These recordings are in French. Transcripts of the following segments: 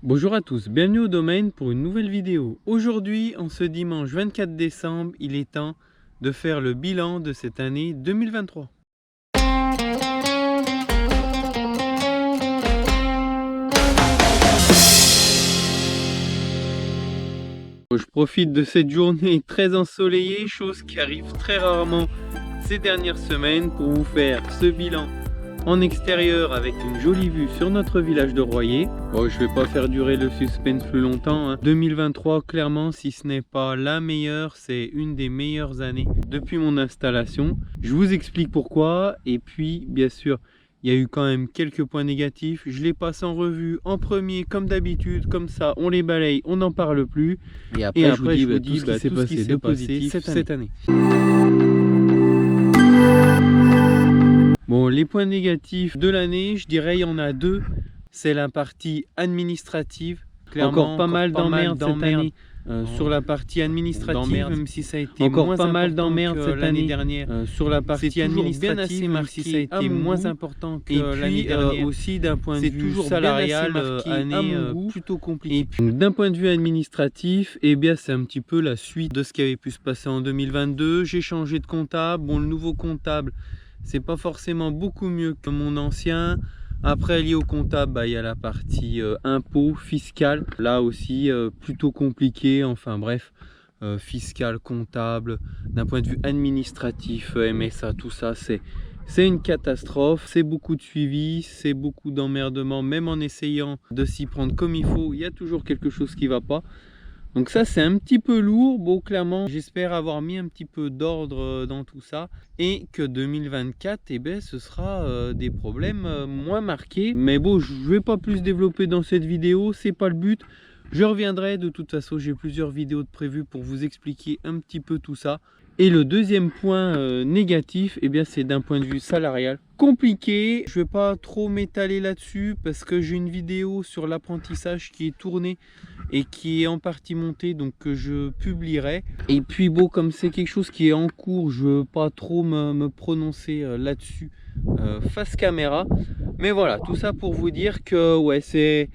Bonjour à tous, bienvenue au domaine pour une nouvelle vidéo. Aujourd'hui, en ce dimanche 24 décembre, il est temps de faire le bilan de cette année 2023. Je profite de cette journée très ensoleillée, chose qui arrive très rarement ces dernières semaines, pour vous faire ce bilan en extérieur avec une jolie vue sur notre village de Royer. Bon, je vais pas faire durer le suspense plus longtemps, hein. 2023, clairement, si ce n'est pas la meilleure, c'est une des meilleures années depuis mon installation. Je vous explique pourquoi. Et puis, bien sûr, il y a eu quand même quelques points négatifs. Je les passe en revue en premier, comme d'habitude. Comme ça, on les balaye, on n'en parle plus. Et après, je vous dis tout ce qui s'est passé de positif cette année. Bon, les points négatifs de l'année, je dirais il y en a deux. C'est la partie administrative. Clairement, encore pas mal d'emmerdes cette année sur la partie administrative, même si ça a été encore pas mal d'emmerdes cette année dernière. Sur la partie administrative, bien assez marqué, si ça a été moins important que l'année dernière. Aussi d'un point de vue salarial, année plutôt compliquée. D'un point de vue administratif, eh bien c'est un petit peu la suite de ce qui avait pu se passer en 2022. J'ai changé de comptable. Bon, le nouveau comptable, c'est pas forcément beaucoup mieux que mon ancien. Après, lié au comptable, il y a la partie impôt, fiscal. Là aussi, plutôt compliqué. Enfin bref, fiscal, comptable, d'un point de vue administratif, MSA, tout ça, c'est une catastrophe. C'est beaucoup de suivi, c'est beaucoup d'emmerdement. Même en essayant de s'y prendre comme il faut, il y a toujours quelque chose qui ne va pas. Donc ça, c'est un petit peu lourd. Bon, clairement, j'espère avoir mis un petit peu d'ordre dans tout ça et que 2024, eh ben, ce sera des problèmes moins marqués. Mais bon, je ne vais pas plus développer dans cette vidéo, c'est pas le but. Je reviendrai, de toute façon, j'ai plusieurs vidéos de prévues pour vous expliquer un petit peu tout ça. Et le deuxième point négatif, eh bien, c'est d'un point de vue salarial. Compliqué, je ne vais pas trop m'étaler là-dessus parce que j'ai une vidéo sur l'apprentissage qui est tournée et qui est en partie montée, donc que je publierai. Et puis bon, comme c'est quelque chose qui est en cours, je ne veux pas trop me prononcer là-dessus face caméra. Mais voilà, tout ça pour vous dire que ouais, c'est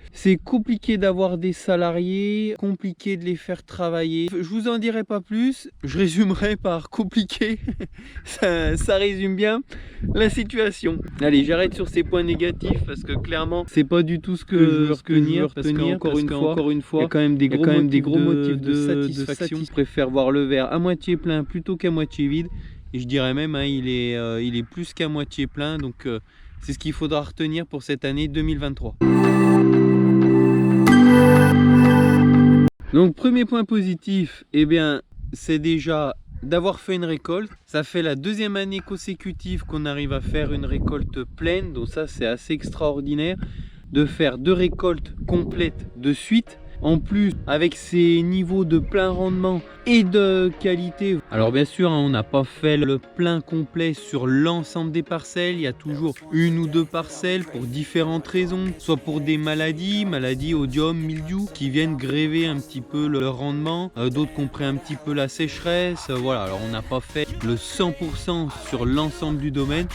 compliqué d'avoir des salariés, compliqué de les faire travailler. Je vous en dirai pas plus, je résumerai par compliqué. ça résume bien la situation. Allez, j'arrête sur ces points négatifs parce que clairement, c'est pas du tout ce que je veux retenir. Parce qu'encore une fois, il y a quand même des gros motifs de satisfaction. Je préfère voir le verre à moitié plein plutôt qu'à moitié vide. Et je dirais même, hein, il est plus qu'à moitié plein. Donc c'est ce qu'il faudra retenir pour cette année 2023. Donc premier point positif, eh bien, c'est déjà d'avoir fait une récolte. Ça fait la deuxième année consécutive qu'on arrive à faire une récolte pleine. Donc ça, c'est assez extraordinaire de faire 2 récoltes complètes de suite. En plus, avec ces niveaux de plein rendement et de qualité. Alors bien sûr, on n'a pas fait le plein complet sur l'ensemble des parcelles. Il y a toujours 1 ou 2 parcelles pour différentes raisons. Soit pour des maladies, odium, mildiou, qui viennent gréver un petit peu le rendement. D'autres qui ont pris un petit peu la sécheresse. Voilà, alors on n'a pas fait le 100% sur l'ensemble du domaine.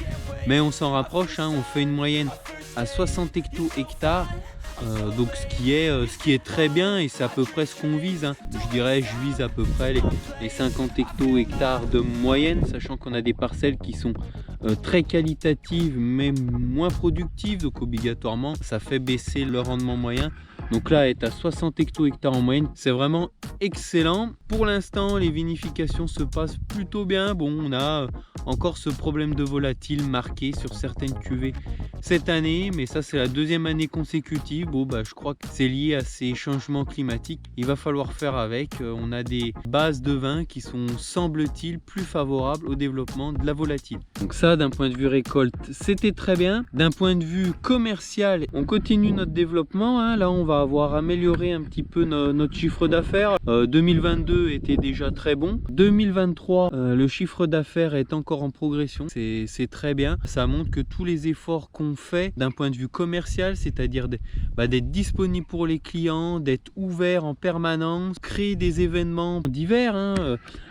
Mais on s'en rapproche, hein. On fait une moyenne à 60 hecto-hectares. Donc ce qui est très bien, et c'est à peu près ce qu'on vise, hein. Je dirais, je vise à peu près les 50 hecto-hectares de moyenne, sachant qu'on a des parcelles qui sont très qualitatives mais moins productives, donc obligatoirement ça fait baisser le rendement moyen. Donc là, être à 60 hecto-hectares en moyenne, c'est vraiment excellent. Pour l'instant, les vinifications se passent plutôt bien. Bon, on a encore ce problème de volatile marqué sur certaines cuvées cette année, mais ça, c'est la deuxième année consécutive. Bon, je crois que c'est lié à ces changements climatiques. Il va falloir faire avec. On a des bases de vin qui sont, semble-t-il, plus favorables au développement de la volatile. Donc ça, d'un point de vue récolte, c'était très bien. D'un point de vue commercial, on continue notre développement, hein. Là, on va avoir amélioré un petit peu notre chiffre d'affaires. 2022 était déjà très bon. 2023, le chiffre d'affaires est encore en progression. C'est très bien. Ça montre que tous les efforts qu'on fait d'un point de vue commercial, c'est-à-dire d'être disponible pour les clients, d'être ouvert en permanence, créer des événements divers, hein,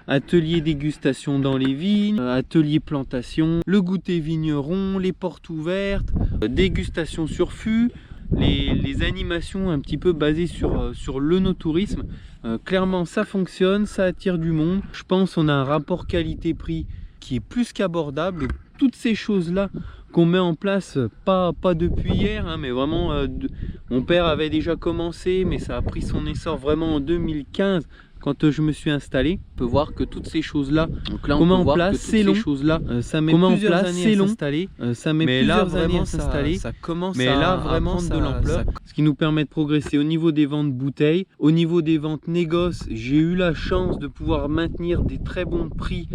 atelier dégustation dans les vignes, atelier plantation, le goûter vigneron, les portes ouvertes, dégustation sur fût, les les animations un petit peu basées sur le no-tourisme. Clairement ça fonctionne, ça attire du monde. Je pense qu'on a un rapport qualité-prix qui est plus qu'abordable. Toutes ces choses-là qu'on met en place, pas depuis hier, hein, mais vraiment, mon père avait déjà commencé, mais ça a pris son essor vraiment en 2015. Quand je me suis installé, on peut voir que toutes ces choses-là, comment en place, c'est long. Ça met plusieurs années à s'installer. Ça met plusieurs années à s'installer. Ça commence à prendre de l'ampleur. Ce qui nous permet de progresser au niveau des ventes bouteilles, au niveau des ventes négoces. J'ai eu la chance de pouvoir maintenir des très bons prix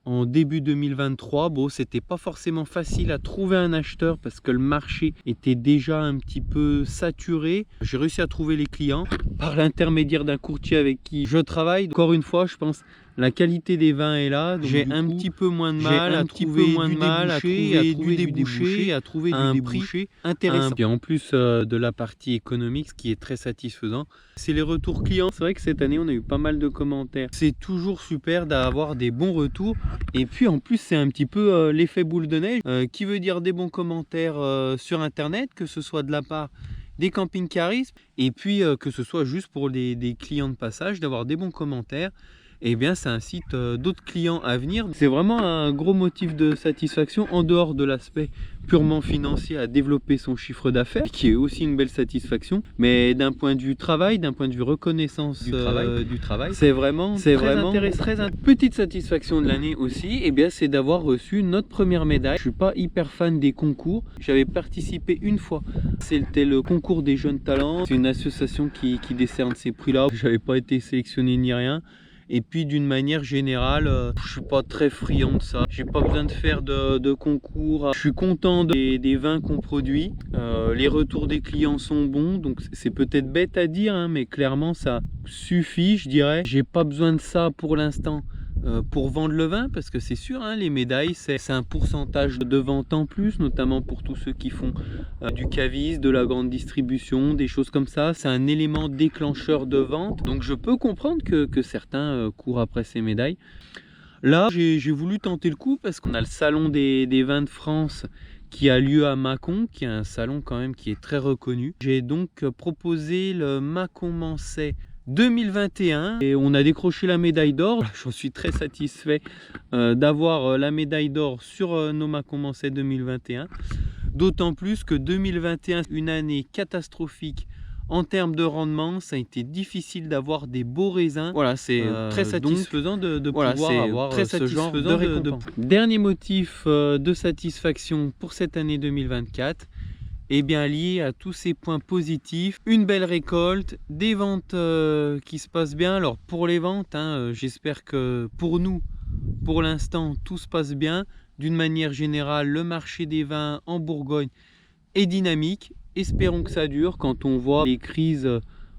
en début 2023. Bon, c'était pas forcément facile à trouver un acheteur parce que le marché était déjà un petit peu saturé. J'ai réussi à trouver les clients par l'intermédiaire d'un courtier avec qui je travaille. Encore une fois, je pense la qualité des vins est là. J'ai un petit peu moins de mal à trouver du débouché, à trouver un prix intéressant. Et en plus de la partie économique, ce qui est très satisfaisant, c'est les retours clients. C'est vrai que cette année, on a eu pas mal de commentaires. C'est toujours super d'avoir des bons retours. Et puis en plus, c'est un petit peu l'effet boule de neige, qui veut dire des bons commentaires sur Internet, que ce soit de la part des camping-caristes, et puis que ce soit juste pour des clients de passage, d'avoir des bons commentaires. Eh bien ça incite d'autres clients à venir. C'est vraiment un gros motif de satisfaction en dehors de l'aspect purement financier à développer son chiffre d'affaires, qui est aussi une belle satisfaction, mais d'un point de vue travail, d'un point de vue reconnaissance du travail, c'est vraiment intéressant. Petite satisfaction de l'année aussi, eh bien c'est d'avoir reçu notre première médaille. Je suis pas hyper fan des concours, j'avais participé une fois, c'était le concours des jeunes talents. C'est une association qui décerne ces prix là. J'avais pas été sélectionné ni rien. Et puis d'une manière générale, je suis pas très friand de ça. J'ai pas besoin de faire de concours. Je suis content des vins qu'on produit. Les retours des clients sont bons, donc c'est peut-être bête à dire, hein, mais clairement ça suffit, je dirais. J'ai pas besoin de ça pour l'instant pour vendre le vin, parce que c'est sûr, hein, les médailles c'est un pourcentage de vente en plus, notamment pour tous ceux qui font du cavisme, de la grande distribution, des choses comme ça. C'est un élément déclencheur de vente, donc je peux comprendre que certains courent après ces médailles. Là j'ai voulu tenter le coup parce qu'on a le salon des vins de France qui a lieu à Mâcon, qui est un salon quand même qui est très reconnu. J'ai donc proposé le Mâcon Mançais 2021 et on a décroché la médaille d'or. J'en suis très satisfait d'avoir la médaille d'or sur nos Mâcon Mançais 2021, d'autant plus que 2021, une année catastrophique en termes de rendement. Ça a été difficile d'avoir des beaux raisins. Voilà, c'est très satisfaisant de pouvoir avoir ce genre de récompense. Dernier motif de satisfaction pour cette année 2024, et bien lié à tous ces points positifs, une belle récolte, des ventes qui se passent bien. Alors pour les ventes, hein, j'espère que pour nous, pour l'instant, tout se passe bien. D'une manière générale, le marché des vins en Bourgogne est dynamique. Espérons que ça dure. Quand on voit les crises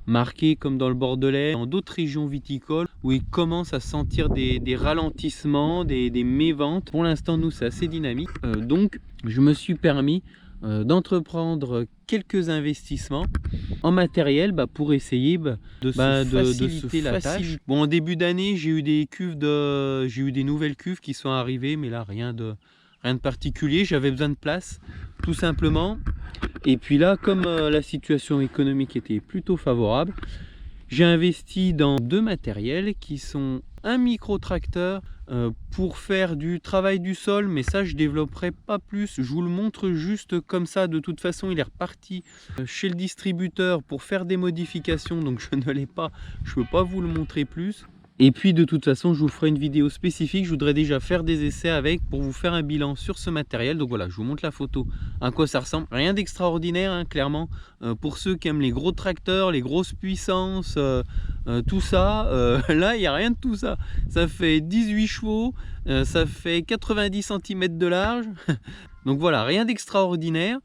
marquées comme dans le Bordelais, dans d'autres régions viticoles, où il commence à sentir des ralentissements, des méventes. Pour l'instant, nous, c'est assez dynamique. Donc, je me suis permis d'entreprendre quelques investissements en matériel pour essayer de faciliter la tâche. Bon, en début d'année, j'ai eu des nouvelles cuves qui sont arrivées, mais là rien de particulier. J'avais besoin de place, tout simplement. Et puis là, comme la situation économique était plutôt favorable, j'ai investi dans deux matériels qui sont un micro-tracteur pour faire du travail du sol, mais ça je développerai pas plus, je vous le montre juste comme ça. De toute façon il est reparti chez le distributeur pour faire des modifications, donc je ne l'ai pas, je peux pas vous le montrer plus. Et puis de toute façon je vous ferai une vidéo spécifique, je voudrais déjà faire des essais avec pour vous faire un bilan sur ce matériel. Donc voilà, je vous montre la photo à quoi ça ressemble. Rien d'extraordinaire, hein, clairement, pour ceux qui aiment les gros tracteurs, les grosses puissances, tout ça, là il n'y a rien de tout ça. Ça fait 18 chevaux, ça fait 90 cm de large. Donc voilà, rien d'extraordinaire,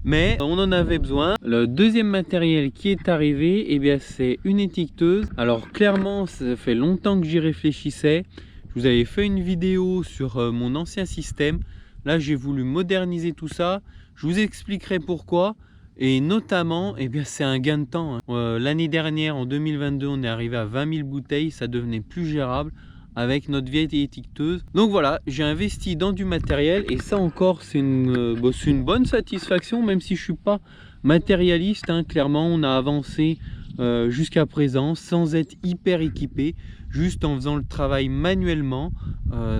mais on en avait besoin. Le deuxième matériel qui est arrivé, eh bien c'est une étiqueteuse. Alors clairement, ça fait longtemps que j'y réfléchissais. Je vous avais fait une vidéo sur mon ancien système. Là, j'ai voulu moderniser tout ça. Je vous expliquerai pourquoi. Et notamment, eh bien c'est un gain de temps, hein. L'année dernière, en 2022, on est arrivé à 20 000 bouteilles. Ça devenait plus gérable avec notre vieille étiqueteuse. Donc voilà, j'ai investi dans du matériel et ça encore c'est une bonne satisfaction, même si je suis pas matérialiste, hein. Clairement, on a avancé jusqu'à présent sans être hyper équipé, juste en faisant le travail manuellement.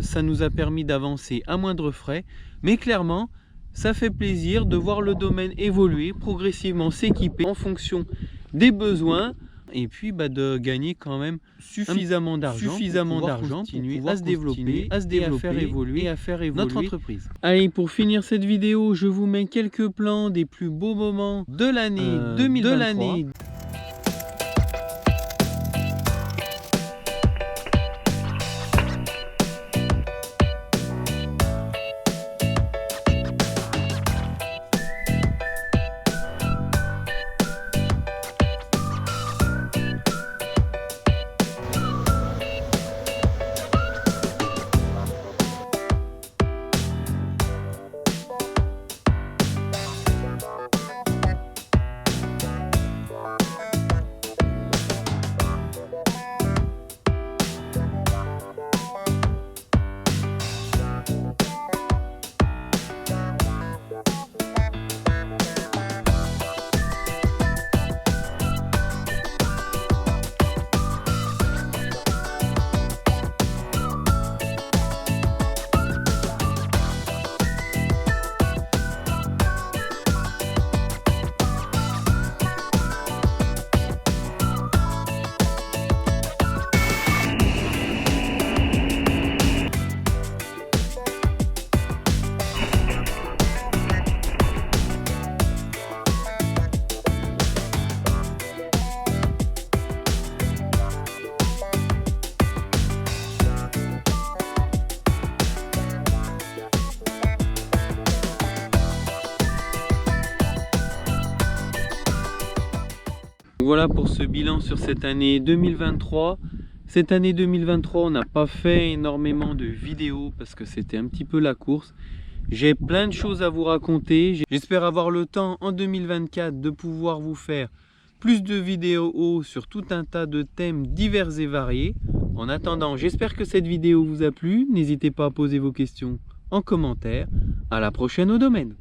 Ça nous a permis d'avancer à moindre frais, mais clairement, ça fait plaisir de voir le domaine évoluer, progressivement s'équiper en fonction des besoins, et puis de gagner quand même suffisamment d'argent pour continuer à se développer, à faire évoluer notre entreprise. Allez, pour finir cette vidéo, je vous mets quelques plans des plus beaux moments de l'année 2023. Voilà pour ce bilan sur cette année 2023. Cette année 2023, on n'a pas fait énormément de vidéos parce que c'était un petit peu la course. J'ai plein de choses à vous raconter. J'espère avoir le temps en 2024 de pouvoir vous faire plus de vidéos sur tout un tas de thèmes divers et variés. En attendant, j'espère que cette vidéo vous a plu. N'hésitez pas à poser vos questions en commentaire. À la prochaine au domaine.